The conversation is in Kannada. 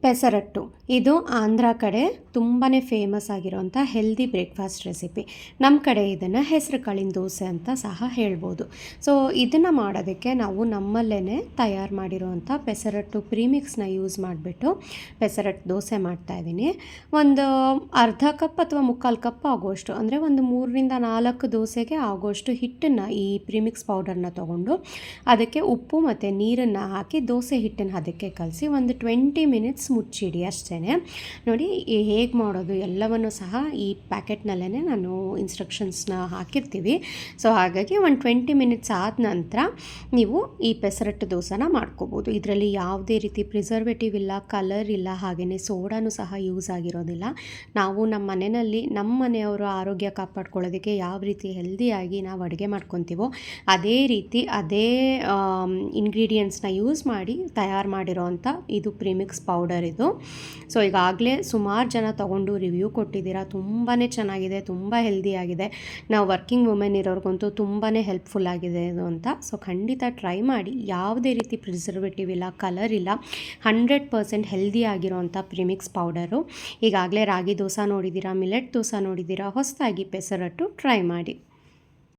ಪೆಸರಟ್ಟು ಇದು ಆಂಧ್ರ ಕಡೆ ತುಂಬಾ ಫೇಮಸ್ ಆಗಿರೋಂಥ ಹೆಲ್ದಿ ಬ್ರೇಕ್ಫಾಸ್ಟ್ ರೆಸಿಪಿ. ನಮ್ಮ ಕಡೆ ಇದನ್ನು ಹೆಸರು ಕಾಳಿನ ದೋಸೆ ಅಂತ ಸಹ ಹೇಳ್ಬೋದು. ಸೊ ಇದನ್ನು ಮಾಡೋದಕ್ಕೆ ನಾವು ನಮ್ಮಲ್ಲೇ ತಯಾರು ಮಾಡಿರೋವಂಥ ಪೆಸರಟ್ಟು ಪ್ರೀಮಿಕ್ಸ್ನ ಯೂಸ್ ಮಾಡಿಬಿಟ್ಟು ಪೆಸರಟ್ಟು ದೋಸೆ ಮಾಡ್ತಾಯಿದ್ದೀನಿ. ಒಂದು ಅರ್ಧ ಕಪ್ ಅಥವಾ ಮುಕ್ಕಾಲು ಕಪ್ ಆಗೋಷ್ಟು, ಅಂದರೆ ಒಂದು 3ರಿಂದ 4 ದೋಸೆಗೆ ಆಗೋಷ್ಟು ಹಿಟ್ಟನ್ನು, ಈ ಪ್ರೀಮಿಕ್ಸ್ ಪೌಡರ್ನ ತೊಗೊಂಡು ಅದಕ್ಕೆ ಉಪ್ಪು ಮತ್ತು ನೀರನ್ನು ಹಾಕಿ ದೋಸೆ ಹಿಟ್ಟನ್ನು ಅದಕ್ಕೆ ಕಲಸಿ ಒಂದು 20 ಮಿನಿಟ್ಸ್ ಮುಚ್ಚಿಡಿ ಅಷ್ಟೇ. ನೋಡಿ ಹೇಗೆ ಮಾಡೋದು ಎಲ್ಲವನ್ನು ಸಹ ಈ ಪ್ಯಾಕೆಟ್ನಲ್ಲೇ ನಾನು ಇನ್ಸ್ಟ್ರಕ್ಷನ್ಸ್ನ ಹಾಕಿರ್ತೀವಿ. ಸೊ ಹಾಗಾಗಿ ಒಂದು 20 ಮಿನಿಟ್ಸ್ ಆದ ನಂತರ ನೀವು ಈ ಪೆಸರಟ್ಟು ದೋಸೆನ ಮಾಡ್ಕೋಬೋದು. ಇದರಲ್ಲಿ ಯಾವುದೇ ರೀತಿ ಪ್ರಿಸರ್ವೇಟಿವ್ ಇಲ್ಲ, ಕಲರ್ ಇಲ್ಲ, ಹಾಗೆಯೇ ಸೋಡಾನು ಸಹ ಯೂಸ್ ಆಗಿರೋದಿಲ್ಲ. ನಾವು ನಮ್ಮ ಮನೆಯಲ್ಲಿ ನಮ್ಮ ಮನೆಯವರು ಆರೋಗ್ಯ ಕಾಪಾಡ್ಕೊಳ್ಳೋದಕ್ಕೆ ಯಾವ ರೀತಿ ಹೆಲ್ದಿಯಾಗಿ ನಾವು ಅಡುಗೆ ಮಾಡ್ಕೊತೀವೋ ಅದೇ ರೀತಿ ಅದೇ ಇಂಗ್ರೀಡಿಯೆಂಟ್ಸ್ನ ಯೂಸ್ ಮಾಡಿ ತಯಾರು ಮಾಡಿರೋವಂಥ ಇದು ಪ್ರೀಮಿಕ್ಸ್ ಪೌಡರ್ ಇದು. ಸೊ ಈಗಾಗಲೇ ಸುಮಾರು ಜನ ತೊಗೊಂಡು ರಿವ್ಯೂ ಕೊಟ್ಟಿದ್ದೀರಾ, ತುಂಬಾ ಚೆನ್ನಾಗಿದೆ, ತುಂಬ ಹೆಲ್ದಿಯಾಗಿದೆ, ನಾವು ವರ್ಕಿಂಗ್ ವುಮೆನ್ ಇರೋರಿಗಂತೂ ತುಂಬಾ ಹೆಲ್ಪ್ಫುಲ್ ಆಗಿದೆ ಇದು ಅಂತ. ಸೊ ಖಂಡಿತ ಟ್ರೈ ಮಾಡಿ. ಯಾವುದೇ ರೀತಿ ಪ್ರಿಸರ್ವೇಟಿವ್ ಇಲ್ಲ, ಕಲರ್ ಇಲ್ಲ, 100% ಹೆಲ್ದಿ ಆಗಿರೋವಂಥ ಪ್ರೀಮಿಕ್ಸ್ ಪೌಡರು. ಈಗಾಗಲೇ ರಾಗಿ ದೋಸೆ ನೋಡಿದ್ದೀರಾ, ಮಿಲೆಟ್ ದೋಸೆ ನೋಡಿದ್ದೀರಾ, ಹೊಸದಾಗಿ ಪೆಸರಟ್ಟು ಟ್ರೈ ಮಾಡಿ.